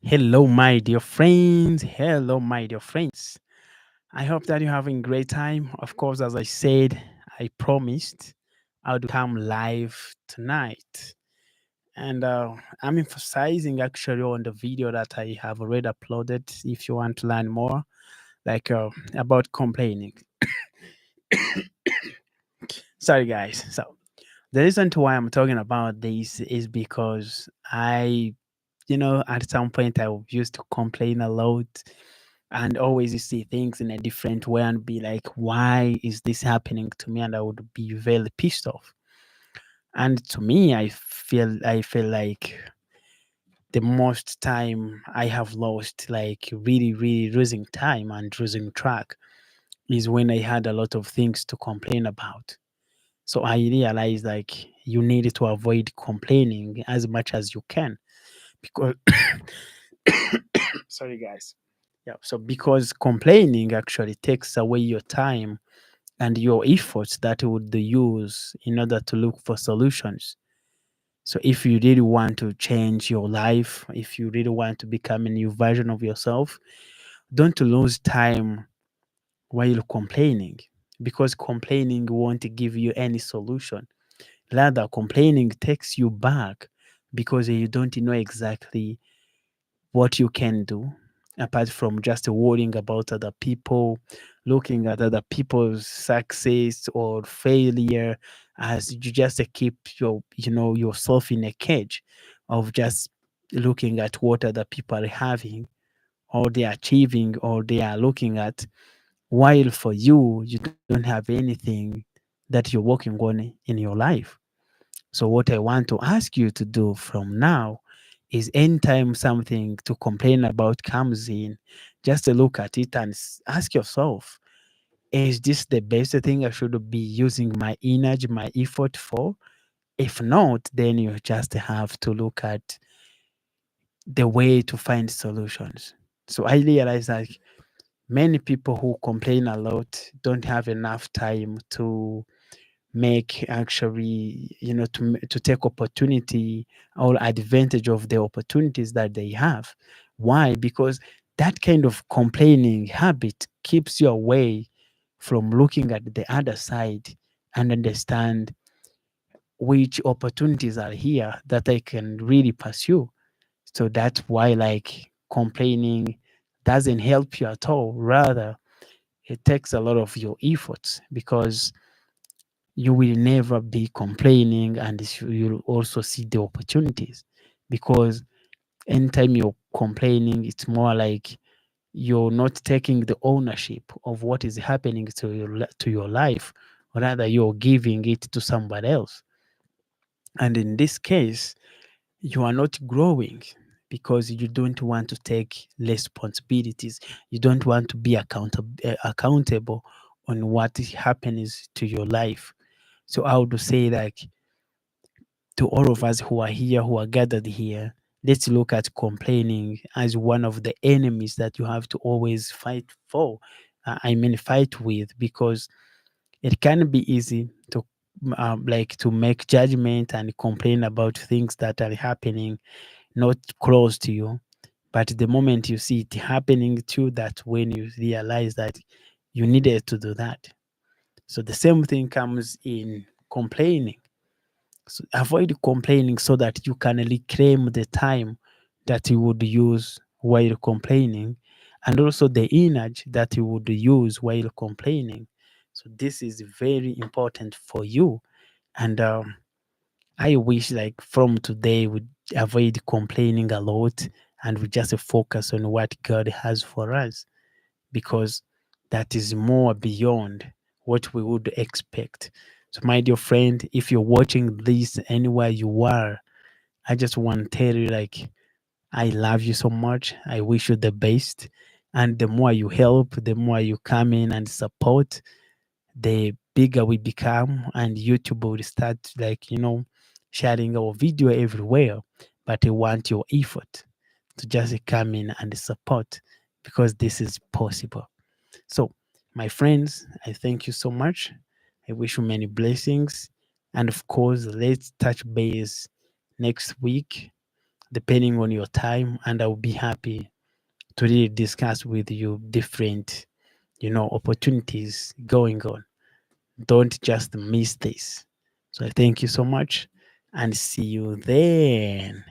Hello, my dear friends. Hello, my dear friends. I hope that you're having a great time. Of course, as I said, I promised I would come live tonight. And I'm emphasizing actually on the video that I have already uploaded if you want to learn more, like about complaining. Sorry, guys. So, the reason to why I'm talking about this is because at some point I used to complain a lot and always see things in a different way and be like, why is this happening to me? And I would be very pissed off. And to me, I feel like the most time I have lost, like really losing time and losing track, is when I had a lot of things to complain about. So I realized like you need to avoid complaining as much as you can because sorry guys. Yeah, so because complaining actually takes away your time and your efforts that you would use in order to look for solutions. So if you really want to change your life, if you really want to become a new version of yourself, don't lose time while complaining because complaining won't give you any solution. Rather, complaining takes you back because you don't know exactly what you can do apart from just worrying about other people, looking at other people's success or failure as you just keep yourself in a cage of just looking at what other people are having or they are achieving or they are looking at, while for you don't have anything that you're working on in your life. So what I want to ask you to do from now is anytime something to complain about comes in, just to look at it and ask yourself, is this the best thing I should be using my energy, my effort for? If not, then you just have to look at the way to find solutions. So I realize that many people who complain a lot don't have enough time to make actually to take opportunity or advantage of the opportunities that they have. Why? Because that kind of complaining habit keeps you away from looking at the other side and understand which opportunities are here that I can really pursue. So that's why like complaining doesn't help you at all. Rather, it takes a lot of your efforts because you will never be complaining and you'll also see the opportunities because anytime you're complaining it's more like you're not taking the ownership of what is happening to your life, or rather you're giving it to somebody else. And in this case you are not growing because you don't want to take responsibilities, you don't want to be accountable on what happens to your life. So I would say like to all of us who are here, who are gathered here, let's look at complaining as one of the enemies that you have to always fight for. Fight with, because it can be easy to like to make judgment and complain about things that are happening not close to you. But the moment you see it happening to you, that when you realize that you needed to do that. So the same thing comes in complaining. So avoid complaining so that you can reclaim the time that you would use while complaining and also the energy that you would use while complaining. So this is very important for you. And I wish like from today we avoid complaining a lot and we just focus on what God has for us, because that is more beyond what we would expect. So, my dear friend, if you're watching this anywhere you are, I just want to tell you, like, I love you so much. I wish you the best. And the more you help, the more you come in and support, the bigger we become. And YouTube will start, like, sharing our video everywhere. But I want your effort to just come in and support because this is possible. So, my friends, I thank you so much. I wish you many blessings. And of course, let's touch base next week. depending on your time, and I will be happy to really discuss with you different, opportunities going on. Don't just miss this. So thank you so much and see you then.